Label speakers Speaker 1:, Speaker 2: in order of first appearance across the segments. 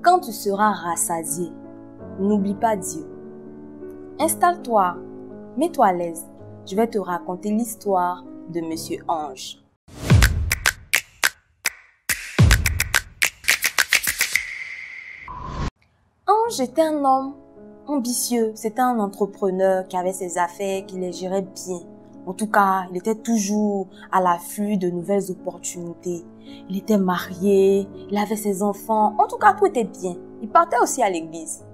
Speaker 1: Quand tu seras rassasié, n'oublie pas Dieu. Installe-toi, mets-toi à l'aise. Je vais te raconter l'histoire de Monsieur Ange. Ange était un homme ambitieux. C'était un entrepreneur qui avait ses affaires, qui les gérait bien. En tout cas, il était toujours à l'affût de nouvelles opportunités. Il était marié, il avait ses enfants. En tout cas, tout était bien. Il partait aussi à l'église.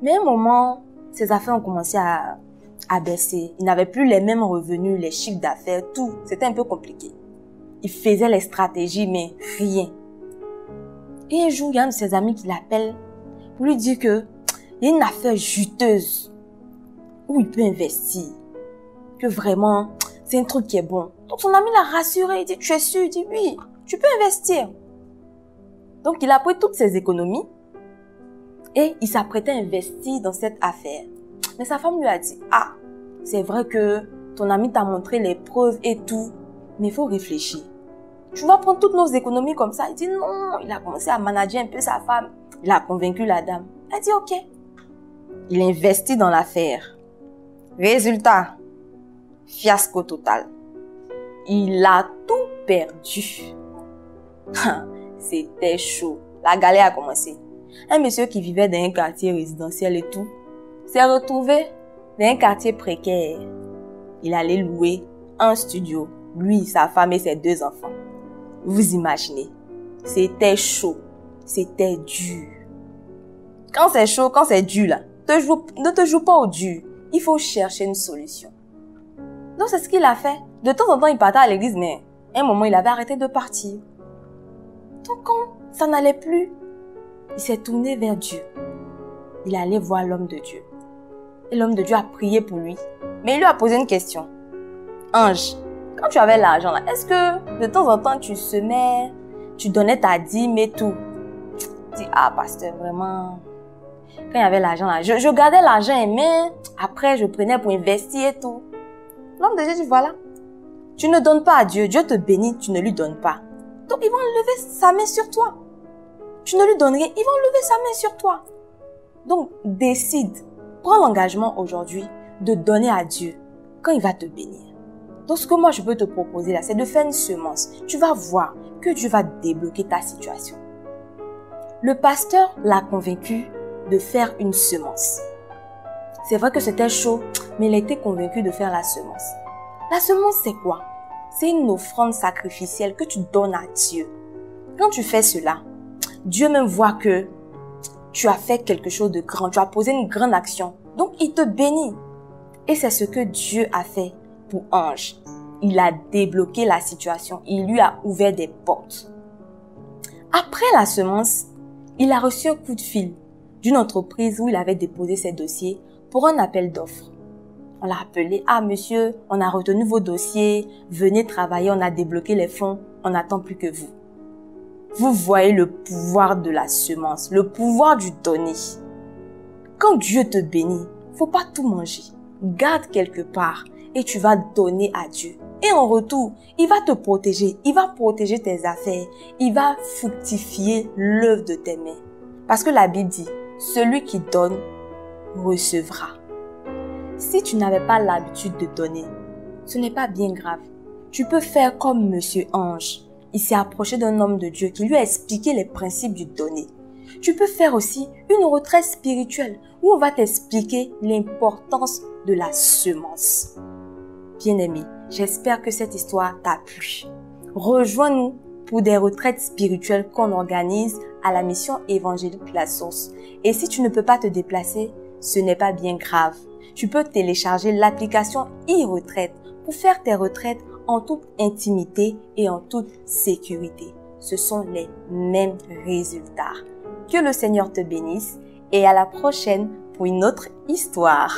Speaker 1: Mais à un moment, ses affaires ont commencé à baisser. Il n'avait plus les mêmes revenus, les chiffres d'affaires, tout. C'était un peu compliqué. Il faisait les stratégies, mais rien. Et un jour, il y a un de ses amis qui l'appelle pour lui dire que il y a une affaire juteuse où il peut investir. Que vraiment, c'est un truc qui est bon. Donc son ami l'a rassuré, il dit, tu es sûr? Il dit, oui, tu peux investir. Donc il a pris toutes ses économies et il s'apprêtait à investir dans cette affaire. Mais sa femme lui a dit, ah, c'est vrai que ton ami t'a montré les preuves et tout, mais il faut réfléchir. Tu vas prendre toutes nos économies comme ça? Il dit, non, il a commencé à manager un peu sa femme. Il a convaincu la dame. Elle a dit, ok. Il investit dans l'affaire. Résultat, fiasco total. Il a tout perdu. C'était chaud. La galère a commencé. Un monsieur qui vivait dans un quartier résidentiel et tout, s'est retrouvé dans un quartier précaire. Il allait louer un studio. Lui, sa femme et ses 2 enfants. Vous imaginez. C'était chaud. C'était dur. Quand c'est chaud, quand c'est dur là, ne te joue pas au dur. Il faut chercher une solution. Donc c'est ce qu'il a fait. De temps en temps, il partait à l'église, mais à un moment, il avait arrêté de partir. Donc quand ça n'allait plus, il s'est tourné vers Dieu. Il allait voir l'homme de Dieu. Et l'homme de Dieu a prié pour lui. Mais il lui a posé une question. Ange, quand tu avais l'argent là, est-ce que de temps en temps tu semais, tu donnais ta dîme et tout? Il dit, ah pasteur, vraiment, quand il y avait l'argent là, je gardais l'argent, mais après je prenais pour investir et tout. L'homme de Dieu dit, voilà, tu ne donnes pas à Dieu, Dieu te bénit, tu ne lui donnes pas. Donc il va enlever sa main sur toi. Tu ne lui donnes rien, il va enlever sa main sur toi. Donc décide, prends l'engagement aujourd'hui de donner à Dieu quand il va te bénir. Donc ce que moi je peux te proposer là, c'est de faire une semence. Tu vas voir que Dieu va débloquer ta situation. Le pasteur l'a convaincu de faire une semence. C'est vrai que c'était chaud, mais il était convaincu de faire la semence. La semence, c'est quoi? C'est une offrande sacrificielle que tu donnes à Dieu. Quand tu fais cela, Dieu même voit que tu as fait quelque chose de grand, tu as posé une grande action. Donc, il te bénit. Et c'est ce que Dieu a fait pour Ange. Il a débloqué la situation. Il lui a ouvert des portes. Après la semence, il a reçu un coup de fil d'une entreprise où il avait déposé ses dossiers pour un appel d'offres. On l'a appelé, ah monsieur, on a retenu vos dossiers, venez travailler, on a débloqué les fonds, on n'attend plus que vous. Vous voyez le pouvoir de la semence, le pouvoir du donner. Quand Dieu te bénit, faut pas tout manger. Garde quelque part et tu vas donner à Dieu. Et en retour, il va te protéger, il va protéger tes affaires, il va fructifier l'œuvre de tes mains. Parce que la Bible dit, celui qui donne recevra. Si tu n'avais pas l'habitude de donner, ce n'est pas bien grave. Tu peux faire comme Monsieur Ange. Il s'est approché d'un homme de Dieu qui lui a expliqué les principes du donner. Tu peux faire aussi une retraite spirituelle où on va t'expliquer l'importance de la semence. Bien-aimé, j'espère que cette histoire t'a plu. Rejoins-nous pour des retraites spirituelles qu'on organise à la mission évangélique La Source. Et si tu ne peux pas te déplacer, ce n'est pas bien grave. Tu peux télécharger l'application e-retraite pour faire tes retraites en toute intimité et en toute sécurité. Ce sont les mêmes résultats. Que le Seigneur te bénisse et à la prochaine pour une autre histoire.